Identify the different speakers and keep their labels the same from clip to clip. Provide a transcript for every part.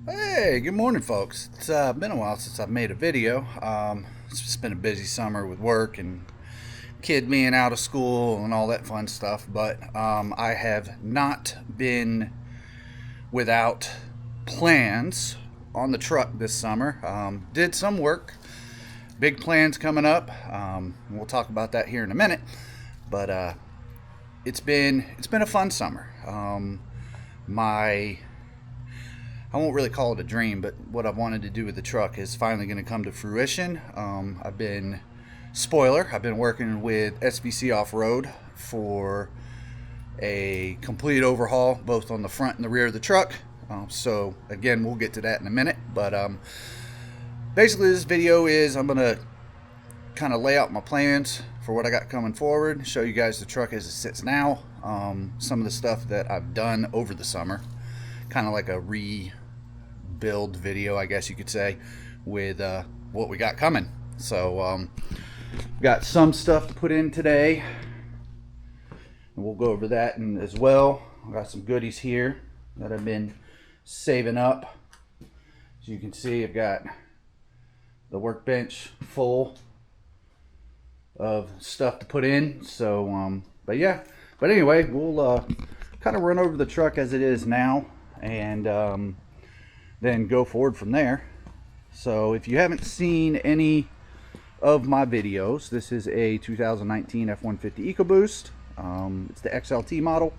Speaker 1: Hey, good morning, folks. It's been a while since I've made a video. It's just been a busy summer with work and kid being out of school and all that fun stuff, but I have not been without plans on the truck this summer. Did some work, big plans coming up. We'll talk about that here in a minute, but it's been a fun summer. I won't really call it a dream, but what I've wanted to do with the truck is finally going to come to fruition. I've been working with SVC Off-Road for a complete overhaul, both on the front and the rear of the truck. So again, we'll get to that in a minute. But basically, this video is I'm going to kind of lay out my plans for what I got coming forward, show you guys the truck as it sits now, some of the stuff that I've done over the summer, kind of like a rebuild video, I guess you could say, with what we got coming. So got some stuff to put in today, and we'll go over that as well. I got some goodies here that I've been saving up. As you can see, I've got the workbench full of stuff to put in. So but anyway, we'll kind of run over the truck as it is now, and then go forward from there. So if you haven't seen any of my videos, this is a 2019 F150 EcoBoost. It's the XLT model.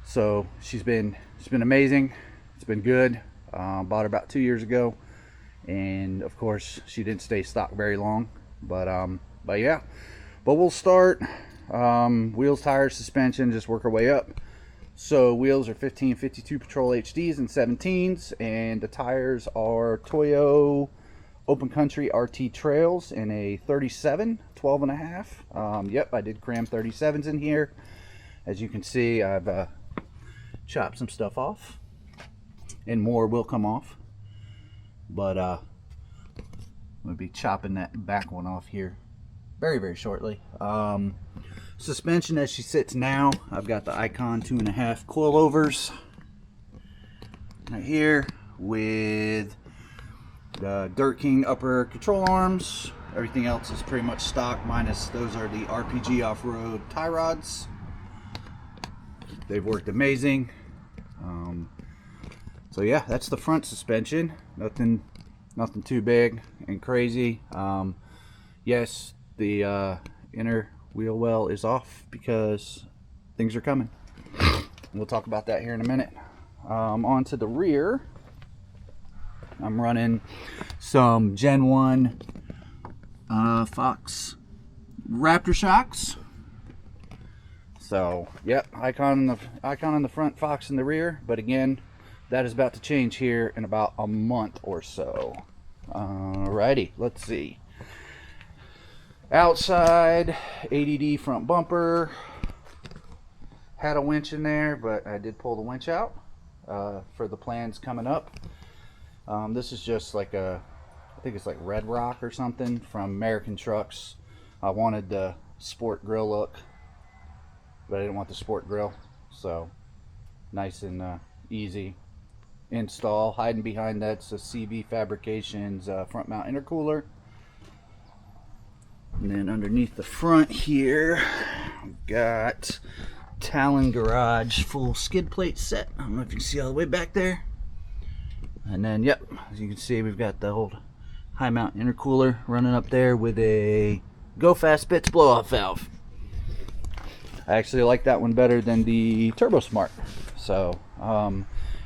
Speaker 1: So it's been amazing. It's been good. Bought her about 2 years ago, and of course she didn't stay stock very long. But yeah. But we'll start wheels, tires, suspension, just work our way up. So wheels are 1552 Patrol HDs and 17s, and the tires are Toyo Open Country RT Trails in a 37, 12.5. Yep, I did cram 37s in here. As you can see, I've chopped some stuff off, and more will come off. But we'll be chopping that back one off here very, very shortly. Suspension as she sits now, I've got the Icon 2.5 coilovers right here with the Dirt King upper control arms. Everything else is pretty much stock, minus those are the RPG off-road tie rods. They've worked amazing. So yeah, that's the front suspension. Nothing too big and crazy. Yes, the inner wheel well is off because things are coming. We'll talk about that here in a minute. Onto the rear, I'm running some Gen 1 Foutz Raptor shocks. So yep, icon in the front, Foutz in the rear. But again, that is about to change here in about a month or so. Alrighty, let's see. Outside, ADD front bumper. Had a winch in there, but I did pull the winch out for the plans coming up. This is just like I think it's like Red Rock or something from American Trucks. I wanted the sport grill look, but I didn't want the sport grill. So nice and easy install. Hiding behind that's a CV Fabrications front mount intercooler. And then underneath the front here, we've got Talon Garage full skid plate set. I don't know if you can see all the way back there. And then, yep, as you can see, we've got the old high mount intercooler running up there with a Go Fast Spitz blow-off valve. I actually like that one better than the Turbo Smart. So,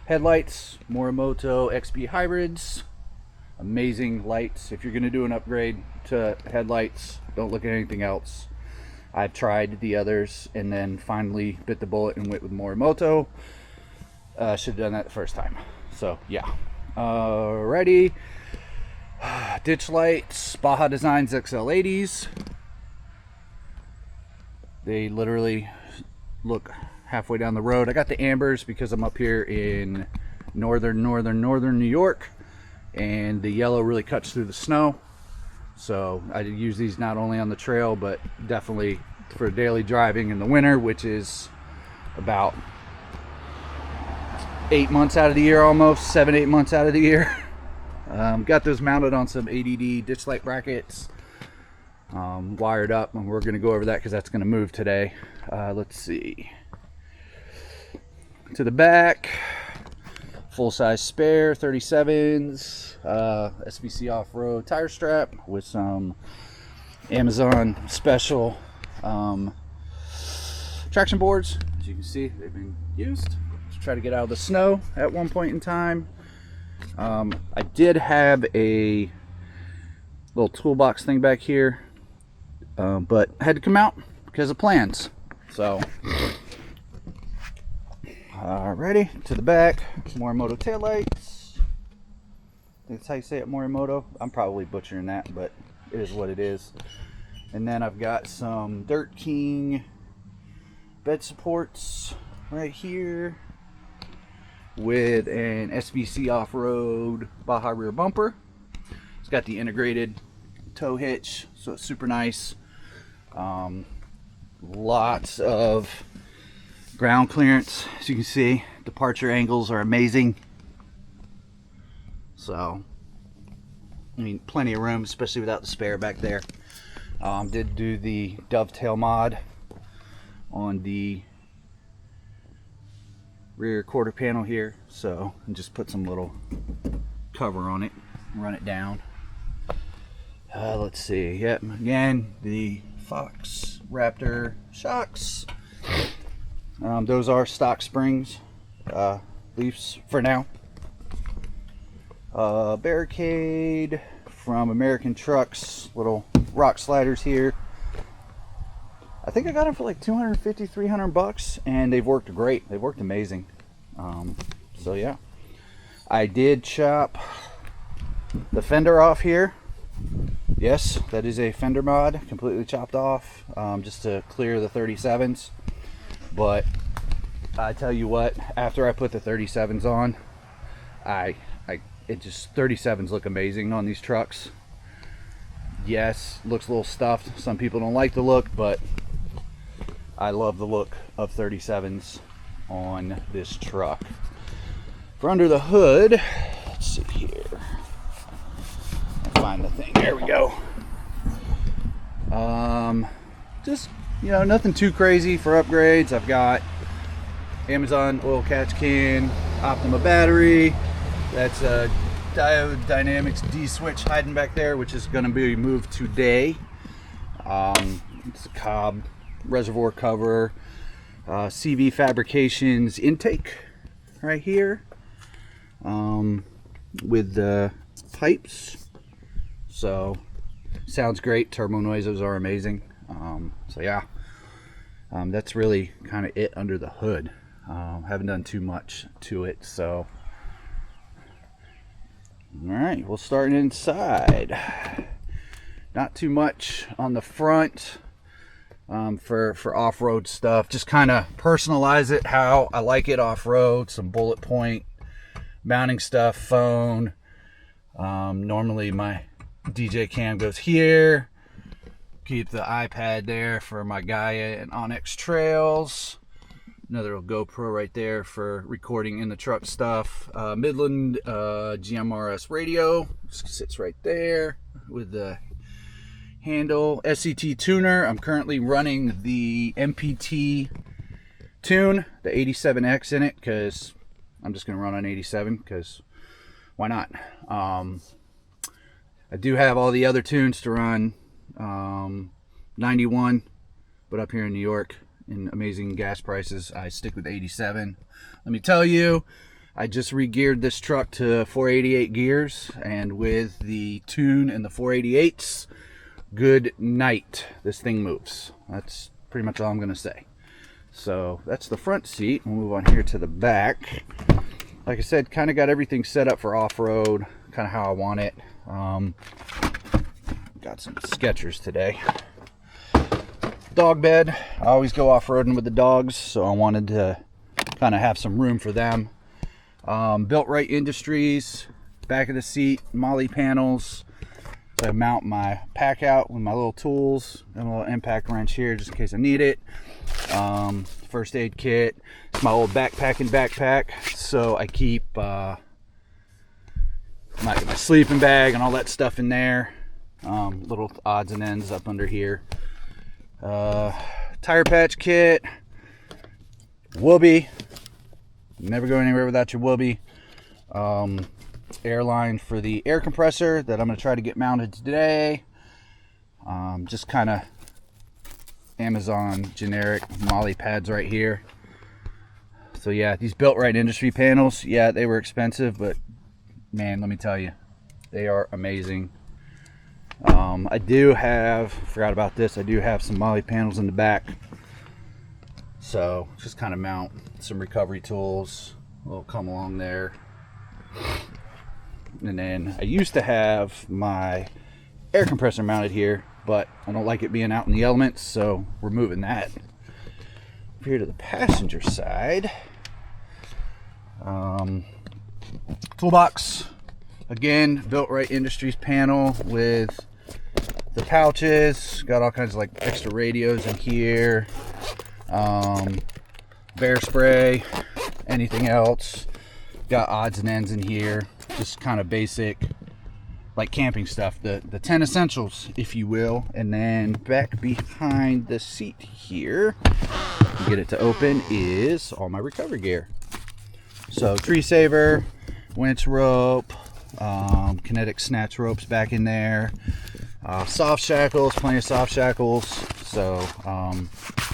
Speaker 1: headlights, Morimoto XB hybrids. Amazing lights. If you're going to do an upgrade to headlights, don't look at anything else. I've tried the others and then finally bit the bullet and went with Morimoto. Should have done that the first time. So yeah. Alrighty. Ditch lights, Baja Designs XL-80s. They literally look halfway down the road. I got the ambers because I'm up here in northern New York, and the yellow really cuts through the snow. So I use these not only on the trail, but definitely for daily driving in the winter, which is about 8 months out of the year, almost 7-8 months out of the year. Got those mounted on some ADD ditch light brackets, wired up, and we're going to go over that because that's going to move today. Let's see. To the back, full-size spare 37s, SVC off-road tire strap with some Amazon special traction boards. As you can see, they've been used to try to get out of the snow at one point in time. I did have a little toolbox thing back here, but I had to come out because of plans. So, alrighty, to the back, Morimoto taillights. That's how you say it, Morimoto. I'm probably butchering that, but it is what it is. And then I've got some Dirt King bed supports right here with an SVC off-road Baja rear bumper. It's got the integrated tow hitch, so it's super nice. Lots of ground clearance, as you can see. Departure angles are amazing. So, I mean, plenty of room, especially without the spare back there. Did do the dovetail mod on the rear quarter panel here, so and just put some little cover on it, run it down. Let's see. Yep, again, the Foutz Raptor shocks. Those are stock springs, leafs for now. Barricade from American Trucks, little rock sliders here. I think I got them for like 250, 300 bucks, and they've worked great. They've worked amazing. So yeah, I did chop the fender off here. Yes, that is a fender mod, completely chopped off, just to clear the 37s. But I tell you what, after I put the 37s on, it just 37s look amazing on these trucks. Yes, looks a little stuffed. Some people don't like the look, but I love the look of 37s on this truck. For under the hood, let's see here. I'll find the thing. There we go. Just, you know, nothing too crazy for upgrades. I've got Amazon oil catch can, Optima battery. That's a Diode Dynamics D-Switch hiding back there, which is going to be moved today. It's a Cobb reservoir cover, CV Fabrications intake right here, with the pipes. So sounds great. Turbo noises are amazing. So yeah, that's really kind of it under the hood. Haven't done too much to it, so all right, we'll start inside. Not too much on the front for off-road stuff. Just kind of personalize it how I like it off-road. Some bullet point mounting stuff, phone. Normally my DJ cam goes here. Keep the iPad there for my Gaia and Onyx trails. Another GoPro right there for recording in the truck stuff. Midland GMRS radio sits right there with the handle. SCT tuner. I'm currently running the MPT tune, the 87X in it, because I'm just going to run on 87 because why not? I do have all the other tunes to run 91, but up here in New York, in amazing gas prices, I stick with 87. Let me tell you, I just re-geared this truck to 488 gears, and with the tune and the 488s, good night. This thing moves. That's pretty much all I'm gonna say. So that's the front seat. We'll move on here to the back. Like I said, kind of got everything set up for off-road, kind of how I want it. Got some Skechers today. Dog bed. I always go off-roading with the dogs, so I wanted to kind of have some room for them. Built Right Industries, back of the seat, Molly panels. So I mount my pack out with my little tools and a little impact wrench here just in case I need it. First aid kit. It's my old backpack, so I keep my sleeping bag and all that stuff in there. Little odds and ends up under here. Tire patch kit. Whoopee. Never go anywhere without your whoopee. Airline for the air compressor that I'm going to try to get mounted today. Just kind of Amazon generic MOLLE pads right here. So yeah, these Built Right Industry panels, yeah, they were expensive, but man, let me tell you, they are amazing. I do have, forgot about this, I do have some MOLLE panels in the back. So just kind of mount some recovery tools, will come along there. And then I used to have my air compressor mounted here, but I don't like it being out in the elements, so we're moving that over here to the passenger side. Toolbox, again, Built Right Industries panel with the pouches. Got all kinds of like extra radios in here. Bear spray, anything else. Got odds and ends in here. Just kind of basic, like camping stuff. The 10 essentials, if you will. And then back behind the seat here, get it to open, is all my recovery gear. So tree saver, winch rope, kinetic snatch ropes back in there, soft shackles, plenty of soft shackles. So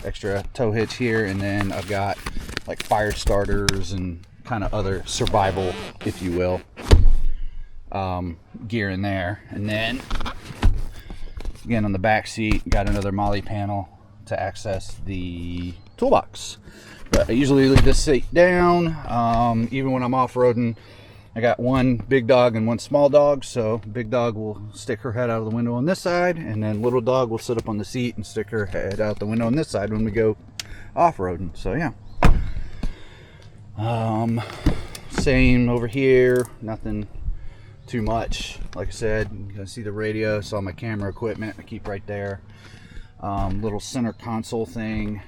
Speaker 1: extra tow hitch here, and then I've got like fire starters and kind of other survival, if you will, gear in there. And then again on the back seat, got another MOLLE panel to access the toolbox. But I usually leave this seat down. Even when I'm off-roading, I got one big dog and one small dog. So big dog will stick her head out of the window on this side, and then little dog will sit up on the seat and stick her head out the window on this side when we go off-roading. So yeah. Same over here, nothing too much. Like I said, you can see the radio, so all my camera equipment I keep right there. Little center console thing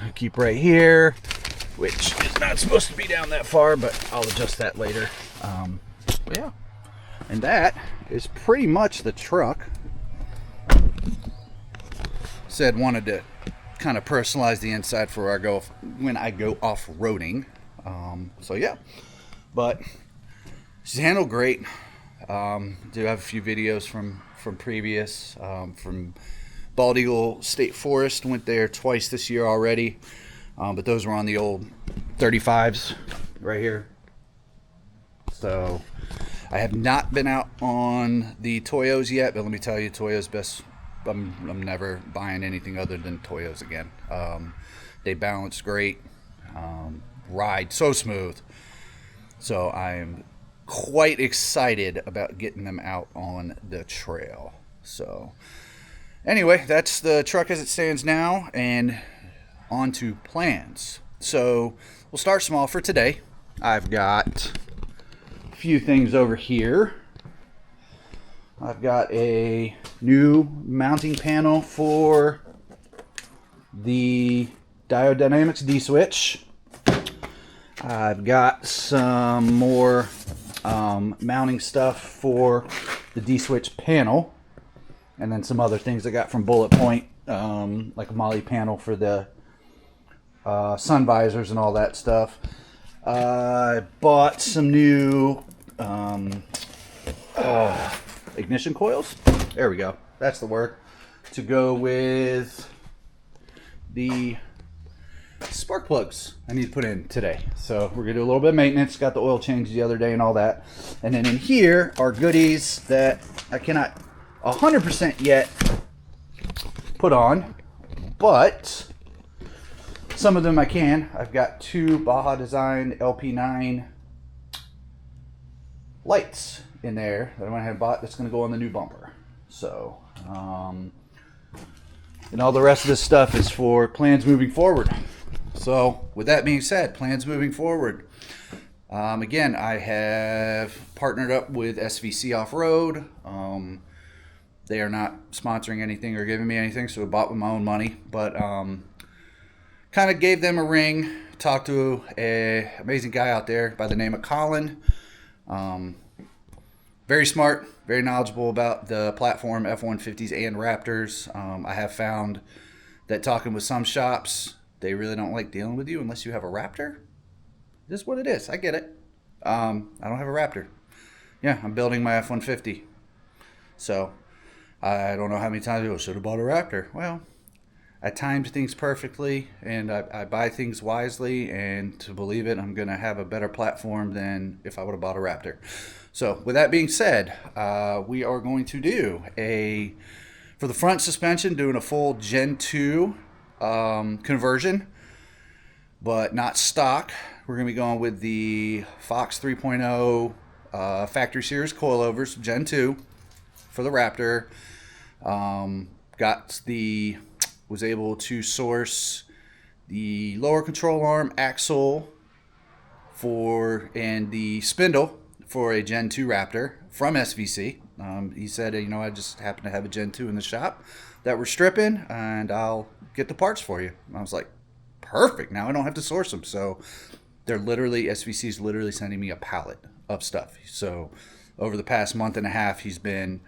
Speaker 1: I keep right here, which is not supposed to be down that far, but I'll adjust that later. But yeah, and that is pretty much the truck. Said wanted to kind of personalize the inside for when I go off-roading. So yeah, but she's handled great. Do have a few videos from previous, from Bald Eagle State Forest. Went there twice this year already, but those were on the old 35s right here. So I have not been out on the Toyos yet, but let me tell you, Toyo's best. I'm never buying anything other than Toyos again. They balance great, ride so smooth. So I'm quite excited about getting them out on the trail. So anyway, that's the truck as it stands now, and on to plans. So we'll start small for today. I've got a few things over here. I've got a new mounting panel for the Diode Dynamics D-Switch. I've got some more mounting stuff for the D-Switch panel, and then some other things I got from Bullet Point, like a MOLLE panel for the sun visors and all that stuff. I bought some new ignition coils. There we go. That's the word. To go with the spark plugs I need to put in today. So we're going to do a little bit of maintenance. Got the oil change the other day and all that. And then in here are goodies that I cannot 100% yet put on, but some of them I can. I've got two Baja Design LP9 lights in there that I went ahead and bought that's going to go on the new bumper. So and all the rest of this stuff is for plans moving forward. So with that being said, plans moving forward, again, I have partnered up with SVC Off-Road. They are not sponsoring anything or giving me anything, so I bought with my own money. But kind of gave them a ring, talked to an amazing guy out there by the name of Colin. Very smart, very knowledgeable about the platform, F150s and Raptors. I have found that talking with some shops, they really don't like dealing with you unless you have a Raptor. This is what it is. I get it. I don't have a Raptor. Yeah, I'm building my F150. So I don't know how many times I should have bought a Raptor. Well, I timed things perfectly, and I buy things wisely, and to believe it, I'm going to have a better platform than if I would have bought a Raptor. So with that being said, we are going to do for the front suspension, doing a full Gen 2 conversion, but not stock. We're going to be going with the Foutz 3.0 factory series coilovers, Gen 2 for the Raptor. Was able to source the lower control arm axle and the spindle for a Gen 2 Raptor from SVC. He said, I just happen to have a Gen 2 in the shop that we're stripping, and I'll get the parts for you. And I was like, perfect. Now I don't have to source them. So SVC is literally sending me a pallet of stuff. So over the past month and a half, he's been,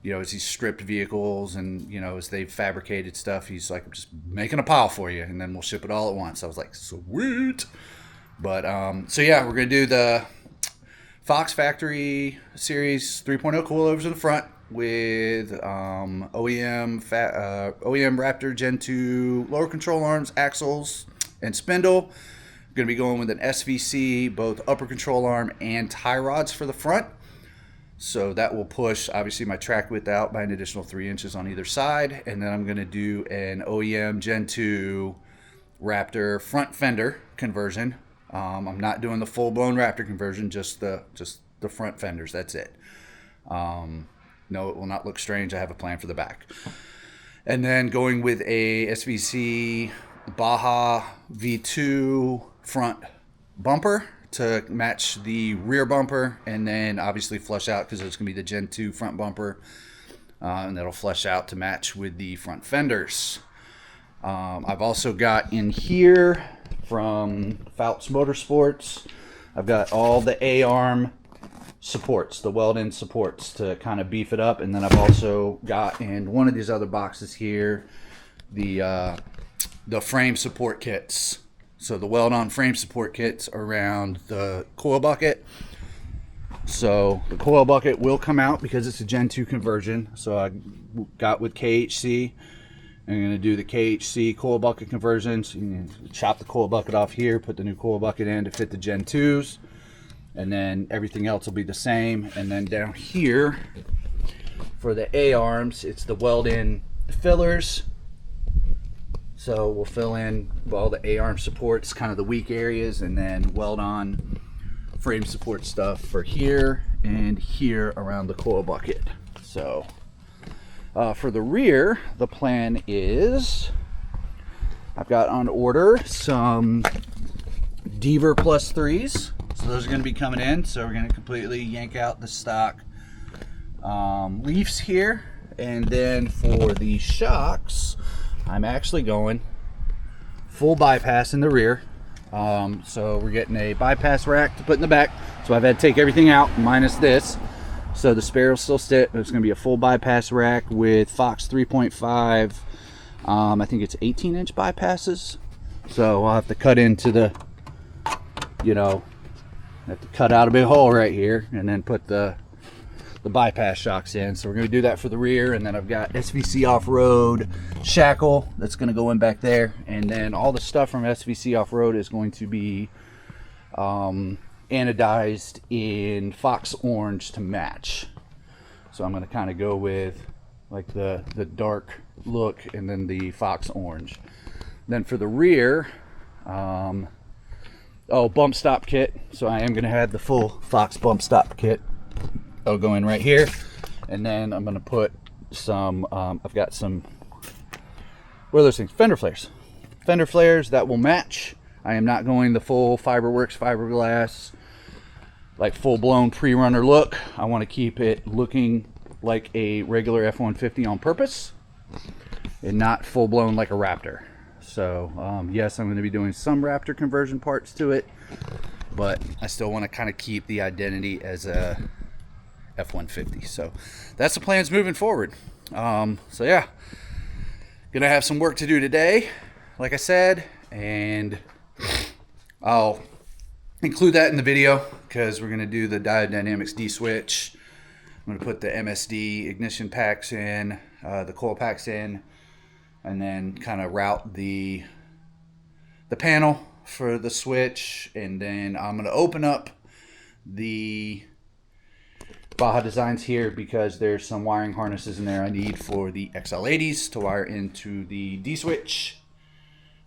Speaker 1: as he's stripped vehicles and, as they've fabricated stuff, he's like, I'm just making a pile for you, and then we'll ship it all at once. I was like, sweet. But, so yeah, we're going to do the Foutz Factory Series 3.0 coilovers in the front with OEM Raptor Gen 2 lower control arms, axles, and spindle. I'm going to be going with an SVC, both upper control arm and tie rods for the front. So that will push, obviously, my track width out by an additional 3 inches on either side. And then I'm going to do an OEM Gen 2 Raptor front fender conversion. I'm not doing the full-blown Raptor conversion, just the front fenders. That's it. No, it will not look strange. I have a plan for the back. And then going with a SVC Baja V2 front bumper to match the rear bumper, and then obviously flush out because it's going to be the Gen 2 front bumper, and that'll flush out to match with the front fenders. I've also got in here from Foutz Motorsports, I've got all the A-arm supports, the weld-in supports to kind of beef it up, and then I've also got in one of these other boxes here the frame support kits. So the weld-on frame support kits around the coil bucket. So the coil bucket will come out because it's a Gen 2 conversion. So I got with KHC. I'm going to do the KHC coil bucket conversion. So you can chop the coil bucket off here, put the new coil bucket in to fit the Gen 2s. And then everything else will be the same. And then down here for the A-arms, it's the weld-in fillers. So we'll fill in all the A-arm supports, kind of the weak areas, and then weld on frame support stuff for here and here around the coil bucket. So for the rear, the plan is I've got on order some Deaver +3s. So those are going to be coming in. So we're going to completely yank out the stock leafs here. And then for the shocks, I'm actually going full bypass in the rear. So we're getting a bypass rack to put in the back. So I've had to take everything out minus this. So the spare will still sit. It's going to be a full bypass rack with Foutz 3.5. I think it's 18-inch bypasses. So I'll have to cut into the, have to cut out a big hole right here and then put the bypass shocks in. So we're going to do that for the rear, and then I've got SVC off-road shackle that's going to go in back there, and then all the stuff from SVC off-road is going to be anodized in Fox orange to match. So I'm going to kind of go with like the dark look and then the Fox orange. Then for the rear, bump stop kit. So I am going to have the full Fox bump stop kit. I'll go in right here, and then I'm going to put some, I've got some, what are those things? Fender flares that will match. I am not going the full Fiberworks fiberglass, like full-blown pre-runner look. I want to keep it looking like a regular F150 on purpose and not full-blown like a Raptor. So yes, I'm going to be doing some Raptor conversion parts to it, but I still want to kind of keep the identity as a F150. So that's the plans moving forward. So yeah, gonna have some work to do today, like I said, and I'll include that in the video because we're gonna do the Diode Dynamics D-Switch. I'm gonna put the MSD ignition packs in, the coil packs in, and then kind of route the panel for the switch, and then I'm gonna open up the Baja Designs here because there's some wiring harnesses in there I need for the XL-80s to wire into the D-Switch.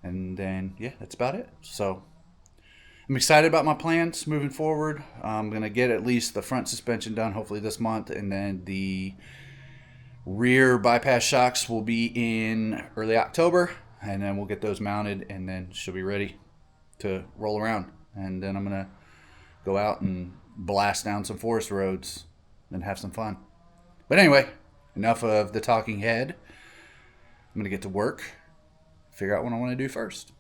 Speaker 1: And then, yeah, that's about it. So I'm excited about my plans moving forward. I'm going to get at least the front suspension done hopefully this month, and then the rear bypass shocks will be in early October, and then we'll get those mounted, and then she'll be ready to roll around. And then I'm going to go out and blast down some forest roads and have some fun. But anyway, enough of the talking head. I'm going to get to work, figure out what I want to do first.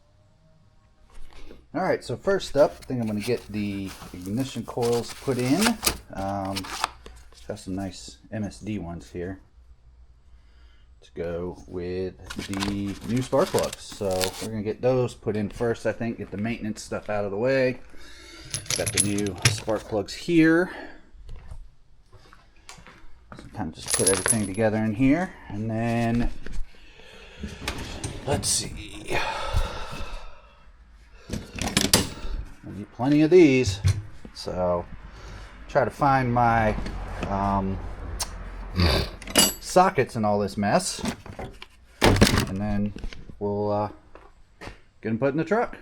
Speaker 1: Alright, so first up, I think I'm going to get the ignition coils put in. Got some nice MSD ones here to go with the new spark plugs. So we're going to get those put in first, I think, get the maintenance stuff out of the way. Got the new spark plugs here. So kind of just put everything together in here, and then let's see. I need plenty of these, so try to find my sockets and all this mess, and then we'll get them put in the truck.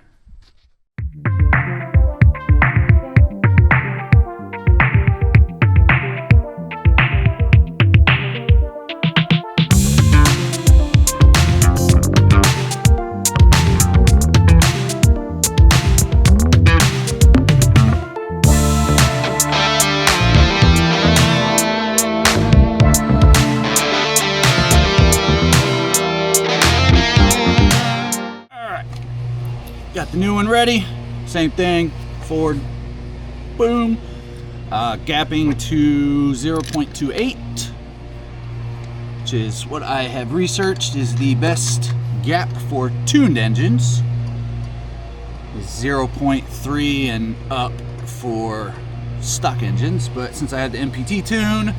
Speaker 1: Got the new one ready, same thing, forward, boom, gapping to 0.28, which is what I have researched is the best gap for tuned engines, is 0.3 and up for stock engines. But since I had the MPT tune,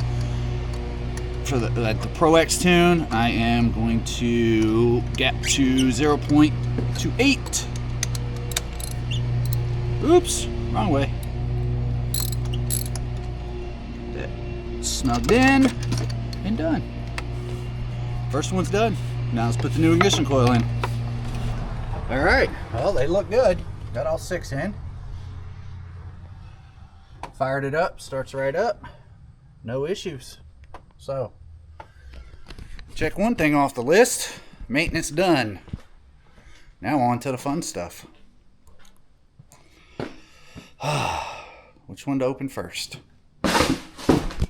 Speaker 1: for the Pro X tune, I am going to gap to 0.28. Oops, wrong way. That snugged in and done. First one's done. Now let's put the new ignition coil in. All right, well, they look good. Got all 6 in. Fired it up, starts right up. No issues. So, check one thing off the list. Maintenance done. Now on to the fun stuff. Which one to open first?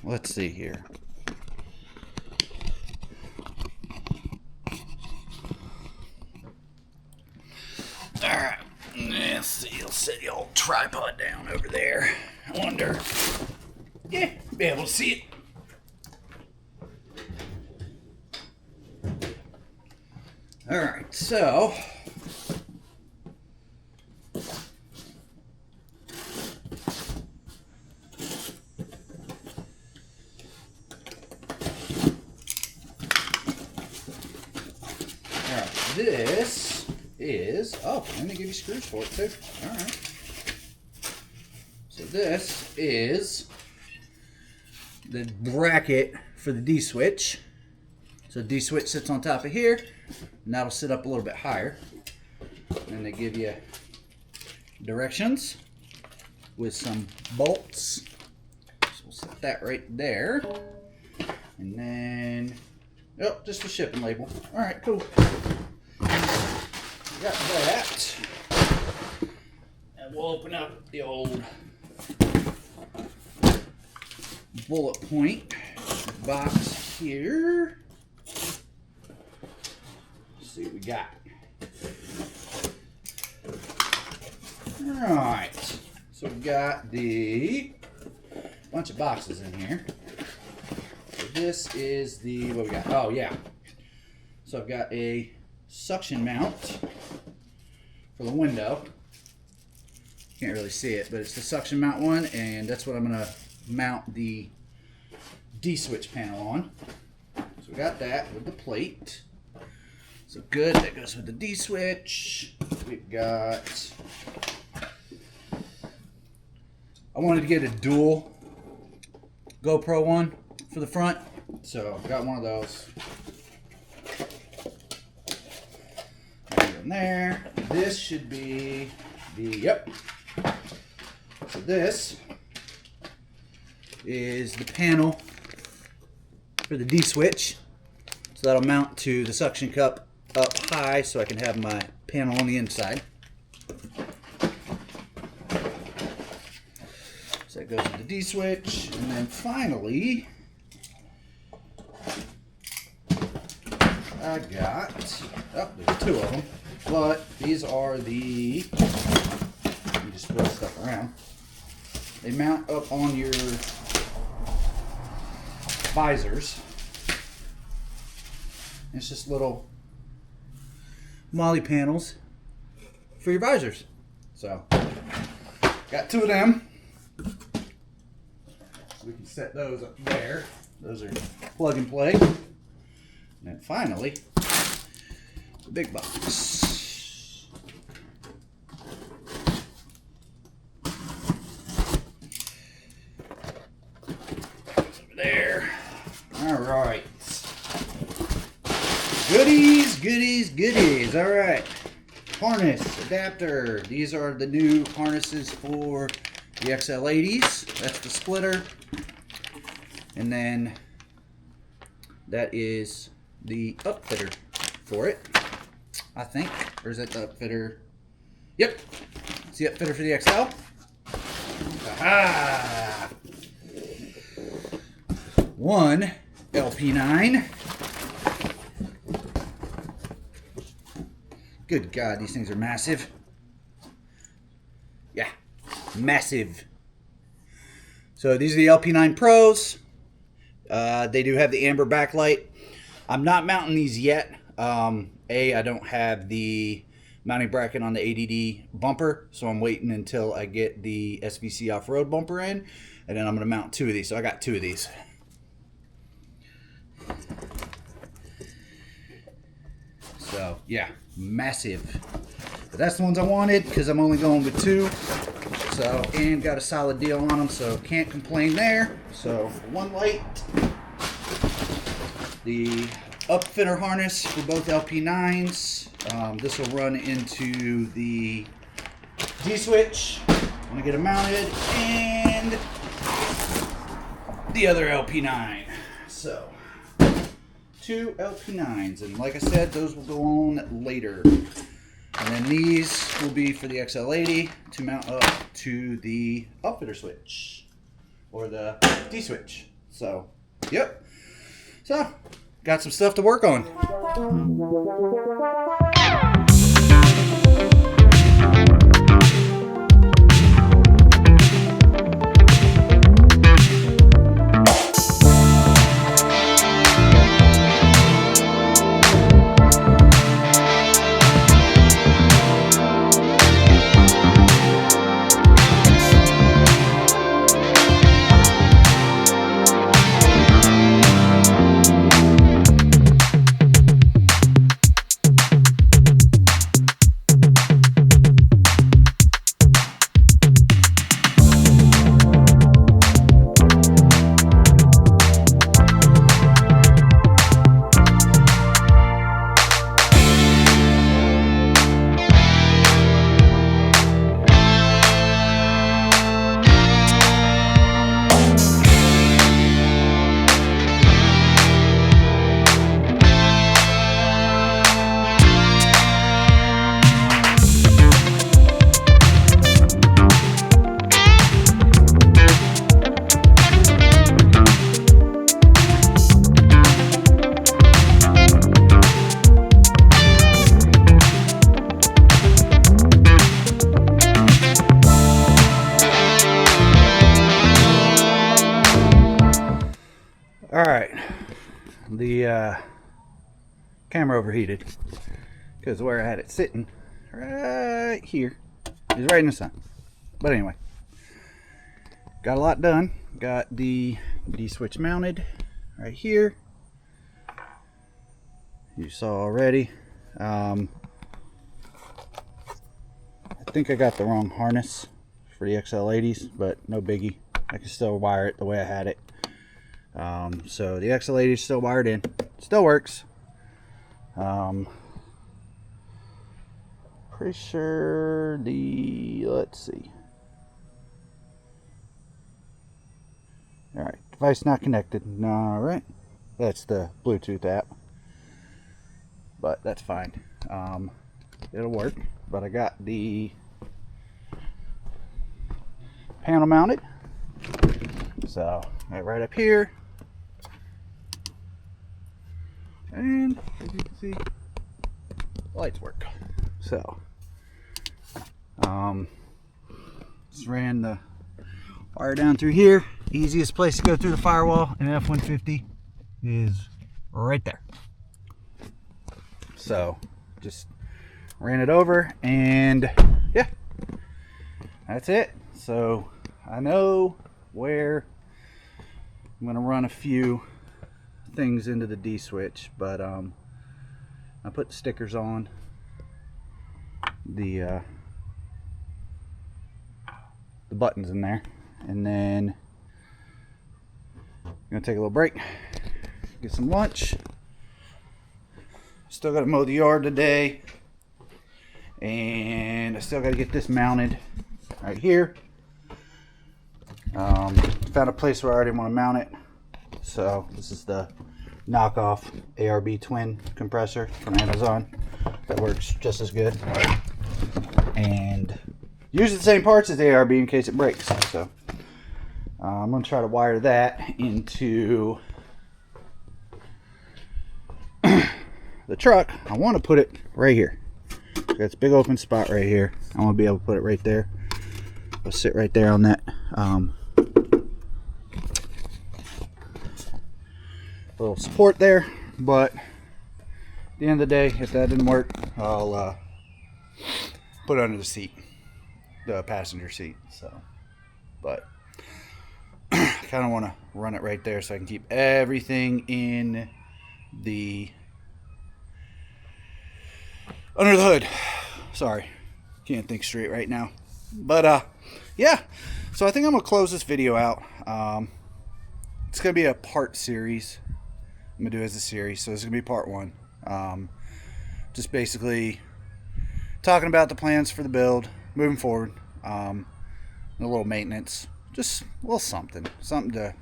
Speaker 1: Let's see here. Alright, let's see. I'll set the old tripod down over there. I wonder. Yeah, be able to see it. Alright, so this is, oh, and they give you screws for it too. Alright. So this is the bracket for the D-Switch. So the D-Switch sits on top of here, and that'll sit up a little bit higher. And they give you directions with some bolts. So we'll set that right there. And then, oh, just a shipping label. Alright, cool. Got that. And we'll open up the old bullet point box here. Let's see what we got. All right, so we got the bunch of boxes in here. So this is the, what we got? Oh yeah. So I've got a suction mount for the window. Can't really see it, but it's the suction mount one, and that's what I'm gonna mount the D-Switch panel on. So we got that with the plate. So good, that goes with the D-Switch. We've got, I wanted to get a dual GoPro one for the front, so I've got one of those. In there. This should be the, yep. So this is the panel for the D-Switch. So that'll mount to the suction cup up high so I can have my panel on the inside. So that goes with the D-Switch. And then finally, I got, oh, there's two of them. But these are the, let me just throw stuff around. They mount up on your visors. It's just little molly panels for your visors. So, got two of them. So we can set those up there. Those are plug and play. And then finally, the big box. There. All right. Goodies, goodies, goodies. All right. Harness, adapter. These are the new harnesses for the XL-80s. That's the splitter. And then that is the upfitter for it, I think. Or is that the upfitter? Yep. It's the upfitter for the XL. Aha! One LP9. Good God, these things are massive. Yeah, massive. So these are the LP9 Pros. They do have the amber backlight. I'm not mounting these yet. I don't have the mounting bracket on the ADD bumper, so I'm waiting until I get the SVC off-road bumper in, and then I'm going to mount two of these. So I got two of these. So yeah, massive. But that's the ones I wanted because I'm only going with two. So, and got a solid deal on them, so can't complain there. So one light, the upfitter harness for both LP9s. This will run into the D-Switch when I get it mounted, and the other LP9. So two LP9s, and like I said, those will go on later. And then these will be for the XL-80 to mount up to the upfitter switch or the D-Switch. So, yep. So, got some stuff to work on. All right, the camera overheated because where I had it sitting right here is right in the sun. But anyway, got a lot done. Got the D-Switch mounted right here. You saw already. I think I got the wrong harness for the XL-80s, but no biggie. I can still wire it the way I had it. So the XL-80 is still wired in. Still works. Pretty sure let's see. Alright, device not connected. Alright. That's the Bluetooth app. But that's fine. It'll work. But I got the panel mounted. So, right up here. And as you can see, lights work. So, just ran the wire down through here. Easiest place to go through the firewall in an F150 is right there. So, just ran it over, and yeah, that's it. So, I know where I'm going to run a few things into the D-Switch, but I put the stickers on the buttons in there, and then I'm gonna take a little break, get some lunch. Still gotta mow the yard today, and I still gotta get this mounted right here. Found a place where I already want to mount it. So this is the knockoff ARB twin compressor from Amazon that works just as good, and uses the same parts as the ARB in case it breaks. So I'm going to try to wire that into the truck. I want to put it right here. Got this big open spot right here. I want to be able to put it right there. It'll sit right there on that little support there. But at the end of the day, if that didn't work, I'll put it under the seat, the passenger seat. So, but I kind of want to run it right there so I can keep everything in the under the hood. Sorry, can't think straight right now. But yeah, so I think I'm gonna close this video out. It's gonna be a part series. I'm gonna do it as a series, so this is gonna be part one. Just basically talking about the plans for the build moving forward, and a little maintenance, just a little something to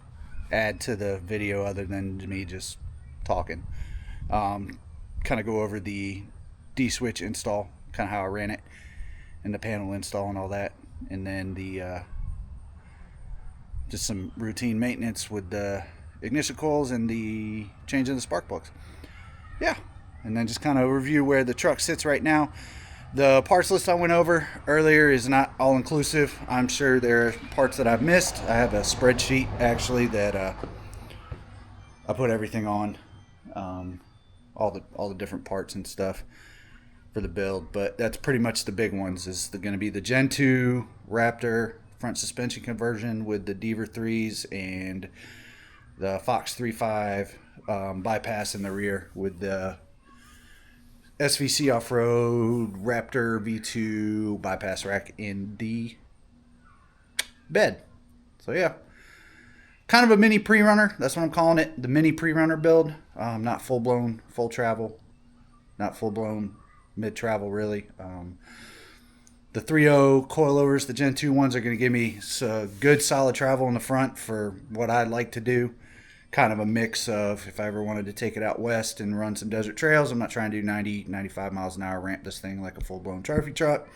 Speaker 1: add to the video other than me just talking. Kind of go over the D-Switch install, kind of how I ran it, and the panel install and all that, and then the just some routine maintenance with the ignition coils and the changing the spark plugs. Yeah, and then just kind of review where the truck sits right now. The parts list I went over earlier is not all inclusive. I'm sure there are parts that I've missed. I have a spreadsheet actually that I put everything on, all the different parts and stuff for the build. But that's pretty much the big ones. Is going to be the Gen 2 Raptor front suspension conversion with the Deaver 3s and the Foutz 3.5 bypass in the rear with the SVC off-road Raptor V2 bypass rack in the bed. So yeah, kind of a mini pre-runner. That's what I'm calling it, the mini pre-runner build. Not full-blown full travel, not full-blown mid-travel really. The 3.0 coilovers, the Gen 2 ones, are going to give me good solid travel in the front for what I'd like to do. Kind of a mix of if I ever wanted to take it out west and run some desert trails. I'm not trying to do 90, 95 miles an hour, ramp this thing like a full-blown trophy truck.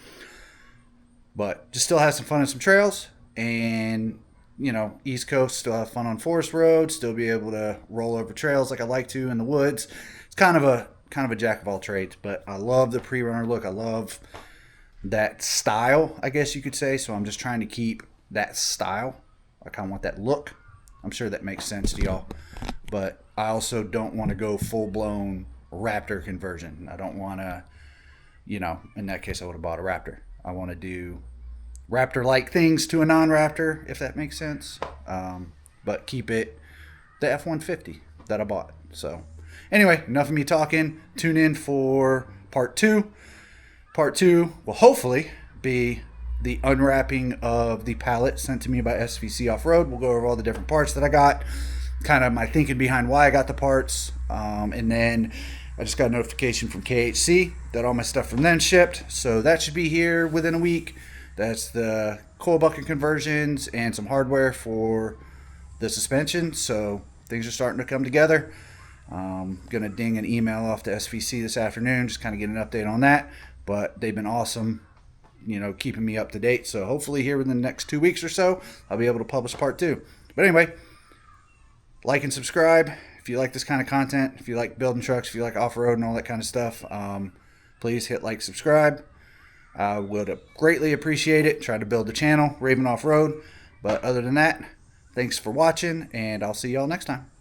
Speaker 1: But just still have some fun on some trails. And, you know, East Coast, still have fun on forest roads. Still be able to roll over trails like I like to in the woods. It's kind of a jack of all trades. But I love the pre-runner look. I love that style, I guess you could say. So I'm just trying to keep that style. I kind of want that look. I'm sure that makes sense to y'all. but I also don't want to go full-blown Raptor conversion. I don't want to, you know, in that case I would have bought a Raptor. I want to do Raptor-like things to a non-Raptor, if that makes sense, but keep it the F150 that I bought. So anyway, enough of me talking. Tune in for part 2. Part 2 will hopefully be the unwrapping of the pallet sent to me by SVC Off-Road. We'll go over all the different parts that I got, kind of my thinking behind why I got the parts, and then I just got a notification from KHC that all my stuff from them shipped, so that should be here within a week. That's the coil bucket conversions and some hardware for the suspension, so things are starting to come together. Gonna ding an email off to SVC this afternoon, just kind of get an update on that, but they've been awesome, you know, keeping me up to date, so hopefully here within the next 2 weeks or so I'll be able to publish part 2. But anyway, like and subscribe if you like this kind of content, if you like building trucks, if you like off-road and all that kind of stuff. Please hit like, subscribe. I would greatly appreciate it. Try to build the channel, Raven Off-Road. But other than that, thanks for watching, and I'll see y'all next time.